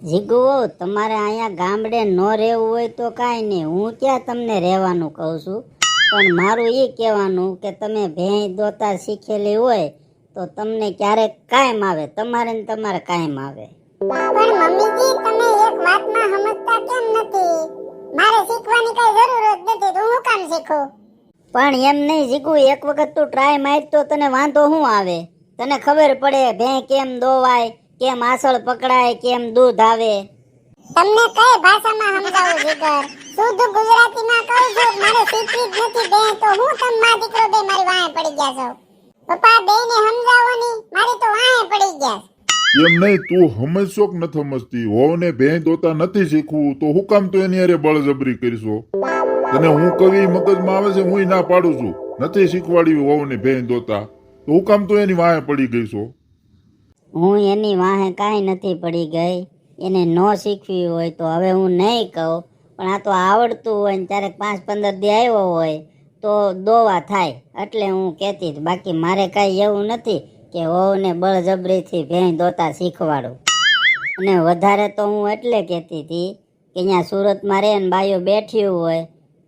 જીગુ તમારે અહીંયા ગામડે ન રહેવું હોય તો કાંઈ નહીં, હું ક્યાં તમને રહેવાનું કહું છું, પણ મારું એ કહેવાનું કે તમે ભેંસ દોતા શીખેલી હોય તો તમને ક્યારેક કાયમ આવે, તમારે ને તમારે કાયમ આવે. પણ મમ્મીજી તમે એક વાતમાં સમજતા કેમ નથી? મારે શીખવાની કઈ જરૂર જ નથી, તો હું કામ શીખું? પણ એમ નહીં જીગુ, એક વખત તું ટ્રાય માર તો તને વાંધો શું આવે? તને ખબર પડે ભેંસ કેમ દોવાય, કેમ આસળ પકડાય, કેમ દૂધ આવે. તમને કઈ ભાષામાં સમજાવું જીગર? શુદ્ધ ગુજરાતીમાં કહું છું, મારે શીખવી જ નથી બેન, તો હું તમ માં દીકરો બે મારી વાહે પડી ગયા છો. પપ્પા બેને સમજાવો ની, મારી તો વાહે પડી ગયા. એમ નહીં, તું સમજશો કે નથી સમજતી? હોવને ભેંસ દોતા નથી શીખવું તો હું કામ તો એની હારે બળજબરી કરીશો? તને હું કવિ મગજમાં આવે છે, હું ના પાડું છું, નથી શીખવાડી હોવને ભેંસ દોતા, તો હું કામ તો એની વાહે પડી ગઈ છો? હું એની વાહે કાંઈ નથી પડી ગઈ, એને ન શીખવી હોય તો હવે હું નહીં કહું, પણ આ તો આવડતું હોય ને ત્યારે 5-15 દી આવ્યો હોય તો દોવા થાય એટલે હું કહેતી હતી. બાકી મારે કાંઈ એવું નથી કે વહુને બળજબરીથી ભેંસ દોતા શીખવાડું. અને વધારે તો હું એટલે કહેતી હતી કે અહીંયા સુરતમાં રહે ને બાઈઓ બેઠી હોય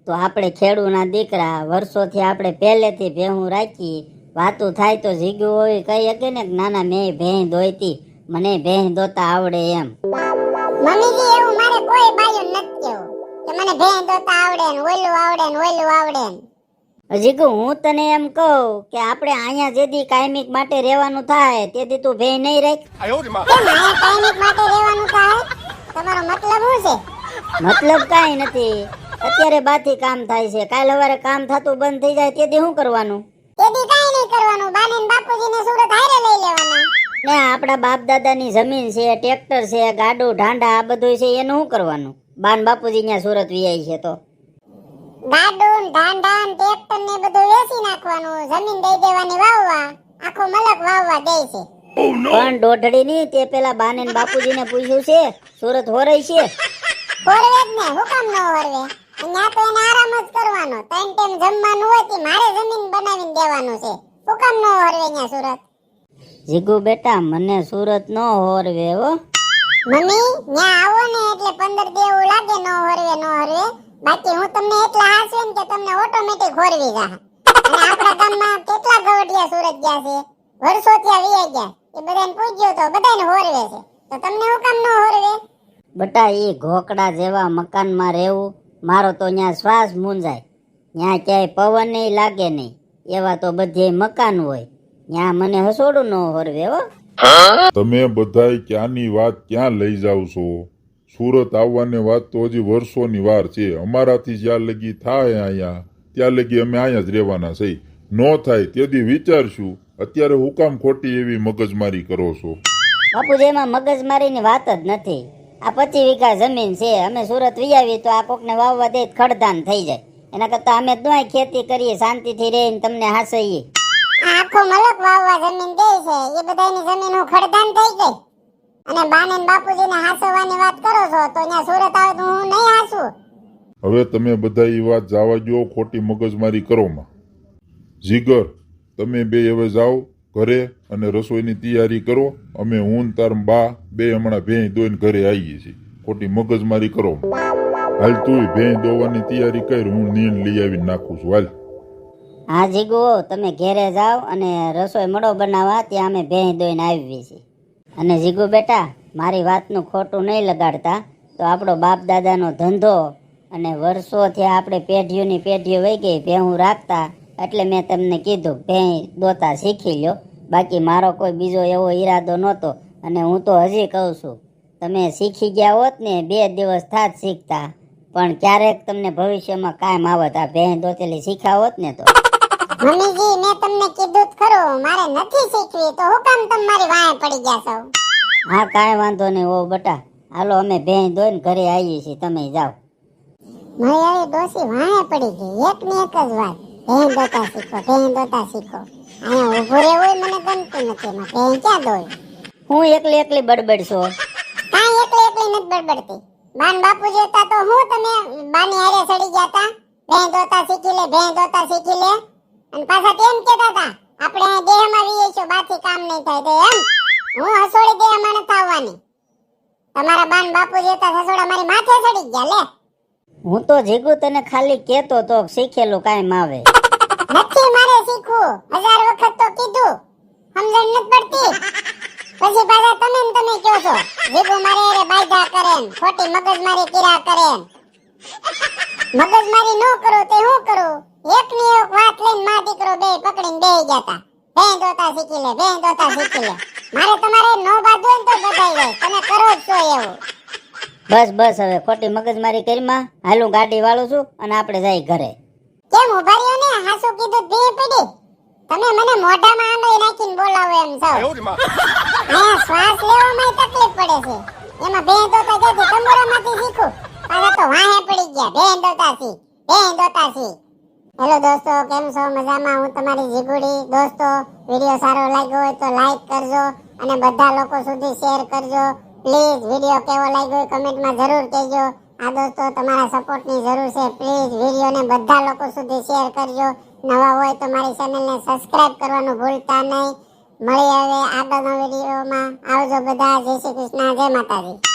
તો આપણે ખેડૂના દીકરા વર્ષોથી આપણે પહેલેથી ભેહું રાખી, વાતું થાય તો જીગું હોય કહી શકે ને કે નાના મેં ભેંસ દોઈતી, મને ભેંસ દોતા આવડે એમ. મમ્મીજી એવું મારે કોઈ બાયું નથી કેવું કે મને ભેંસ દોતા આવડે ને ઓલું આવડે ને ઓલું આવડે ને. જીગુ હું તને એમ કહું કે આપણે અહીંયા જેદી કાયમિક માટે રહેવાનું થાય તેથી તું ભેંસ નહીં રાખ. કેમ અહીંયા કાયમિક માટે રહેવાનું થાય? તમારો મતલબ શું છે? મતલબ કાંઈ નથી, અત્યારે બાથી કામ થાય છે, કાલ સવારે કામ થતું બંધ થઈ જાય તેથી શું કરવાનું? તેથી કાઈ નહીં કરવાનું, બાને ને બાપુજીને સુરત હારે લઈ લેવાના. ને આપણા બાપ દાદાની જમીન છે, ટ્રેક્ટર છે, ગાડું ઢાંડા આ બધું છે, એનું શું કરવાનું? બાન બાપુજી અહીંયા સુરત વિયાય છે તો ગાડું ઢાંડા ટ્રેક્ટર ને બધું વેચી નાખવાનું, જમીન દઈ દેવાની વાવવા, આખો મલક વાવવા દે છે. પણ દોઢડી ની તે પેલા બાને ને બાપુજીને પૂછ્યું છે સુરત હોરય છે? હોરવે જ ને, હુકમ ન હોરવે? અહીંયા તો એને આરામ જ કરવાનો, 3 ટાઈમ જમવાનું હોય તે મારે જમીન બનાવીને દેવાનું છે. હુકમ ન હોરવે અહીંયા સુરત? જીગુ બેટા મને સુરત ન હોરવે હો. મમ્મી ન્યા આવો ને એટલે 15 દી એવું લાગે ન હોરવે ન હોરવે, બાકી હું તમને એટલા હાસું કે તમને ઓટોમેટિક હોરવી જાહે. અને આપણા ગામમાં કેટલા ગવડિયા સુરત ગયા છે, વર્ષો ત્યાં વિયા ગયા, એ બધાને પૂછ્યો તો બધાને હોરવે છે, તો તમને હું કામ ન હોરવે? બટા એ ઘોકડા જેવા મકાનમાં રહેવું, મારો તો ત્યાં શ્વાસ મૂંઝાય, ત્યાં ક્યાંય પવન નહીં લાગે નહીં, એવા તો બધે મકાન હોય, ત્યાં મને હસોડું ન હોરવે હો. તમે બધાય ક્યાંની વાત ક્યાં લઈ જાવ છો? સુરત આવવાની વાત તો હજી વર્ષોની વાર છે. અમારાથી જ્યાં લગી થાય અહીંયા ત્યાં લગી અમે અહીંયા જ રહેવાના છે. નો થાય તેથી વિચારશું. અત્યારે હુકામ ખોટી એવી મગજમારી કરો છો? બાપુજી એમાં મગજમારીની વાત જ નથી, આ 25 વીઘા જમીન છે, અમે સુરત વિયાવી તો આ કોકને વાવવા દે ખડદાન થઈ જાય, એના કરતા અમે દોય ખેતી કરીએ, શાંતિથી રહીને તમને હાસઈએ. આખો મલક વાવવા જમીન દે છે, એ બધાની જમીન હું ખડદાન થઈ ગઈ, અને બાને ને બાપુજીને હાસવાની વાત કરો છો, તો અહીંયા સુરત આવે તો હું નહીં હાસું. હવે તમે બધા એ વાત જવા દો, ખોટી મગજમારી કરો માં. જીગર તમે બે હવે જાઓ ઘરે અને રસોઈની તૈયારી કરો. અમે હું તાર બા બે હમણાં ભેંસ દોઈને ઘરે આવીએ છીએ. ખોટી મગજમારી કરો. હાલ તું ભેંસ દોવાની તૈયારી કર, હું નીણ લઈ આવીને નાખું છું. હાલ. હા જીગુ તમે ઘેરે જાઓ અને રસોઈ મળો બનાવવા, ત્યાં અમે ભેંસ દોઈને આવી છીએ. અને જીગુ બેટા મારી વાતનું ખોટું નહીં લગાડતા, તો આપણો બાપ દાદાનો ધંધો અને વર્ષોથી આપણે પેઢીઓની પેઢીઓ વહી ગઈ ભેહું રાખતા, એટલે મેં તમને કીધું ભેંસ દોતા શીખી લ્યો, બાકી મારો કોઈ બીજો એવો ઈરાદો નહોતો. અને હું તો હજી કહું છું, તમે શીખી ગયા હોત ને 2 દિવસ થાત શીખતા, પણ ક્યારેક તમને ભવિષ્યમાં કાયમ આવત. આ ભેંસ દોતેલી શીખ્યા હોત ને તો. મમ્મીજી મેં તમને કીધું જ ખરું, મારે નથી શીખવી, તો હું કામ તમે મારી વાહે પડી ગયા છો? હા કાંઈ વાંધો નહીં ઓ બટા, હાલો અમે ભેંસ દોઈને ઘરે આવીએ છીએ, તમે જાઓ. મારી આવી ડોસી વાહે પડી ગઈ, એક ને એક જ વાત, ભેંસ દોતા શીખો, ભેંસ દોતા શીખો. અહીંયા ઊભું રહેવું મને ગમતું નથી, એમાં ભેંસ ક્યાં દોય? હું એકલી બડબડ છો? કાંઈ એકલી નથી બડબડતી. બાન બાપુજી હતા તો હું તમે બાની હારે સડી ગયા હતા, ભેંસ દોતા શીખી લે, ભેંસ દોતા શીખી લે, અને પાછા તેમ કહેતા હતા આપણે દેહમાં વીએ છો, બાથી કામ નહીં થાય તો એમ. હું હસોડી દેહમાં નથી આવવાની. તમારા બાન બાપુજી હતા સસોડા મારી માથે ચડી ગયા લે. હું તો જીગુ તને ખાલી કેતો તો શીખેલું કાયમ આવે. નથી મારે શીખવું, 1000 વખત તો કીધું, સમજણ નથી પડતી. પછી પાછા તમે ને તમે કહો છો જીગુ મારે રે બાયધા કરે ને ખોટી મગજમારી કર્યા કરે ને. મગજમારી ન કરો તે હું કરું? એકની એક વાત લઈને માં દીકરો બે પકડીને બેહી ગયા તા. બેન દોતા શીખી લે, બેન દોતા શીખી લે. મારે તમારે નો બાંધવું હોય ને તો બધાઈ જાય, તમે કરો જ છો એવું. બસ બસ હવે ખોટી મગજમારી કરીમાં હાલું ગાડી વાળું છું અને આપણે જાય ઘરે. કેમ ઉભા રહ્યો ને? હાસુ કીધું ભી પડી. તમે મને મોઢામાં આંગળી નાખીને બોલાવો એમ છો. હા, શ્વાસ લેવામાં તકલીફ પડે છે. એમાં બેન દોતા જતી તંબોરામાંથી શીખું. પાછા તો વાહે પડી ગયા. બેન દોતા શીખ, બેન દોતા શીખ. હેલો દોસ્તો, કેમ છો? મજામાં? હું તમારી જીગુડી. દોસ્તો, વિડિયો સારો લાગ્યો હોય તો લાઈક કરજો અને બધા લોકો સુધી શેર કરજો. પ્લીઝ વિડિયો કેવો લાગ્યો કમેન્ટમાં જરૂર કહેજો. આ દોસ્તો તમારા સપોર્ટની જરૂર છે. પ્લીઝ વિડિયોને બધા લોકો સુધી શેર કરજો. નવા હોય તો મારી ચેનલને સબસ્ક્રાઇબ કરવાનું ભૂલતા નહીં. મળી હવે આગળના વિડિયોમાં. આવજો બધા. જય શ્રી કૃષ્ણ, જય માતાજી.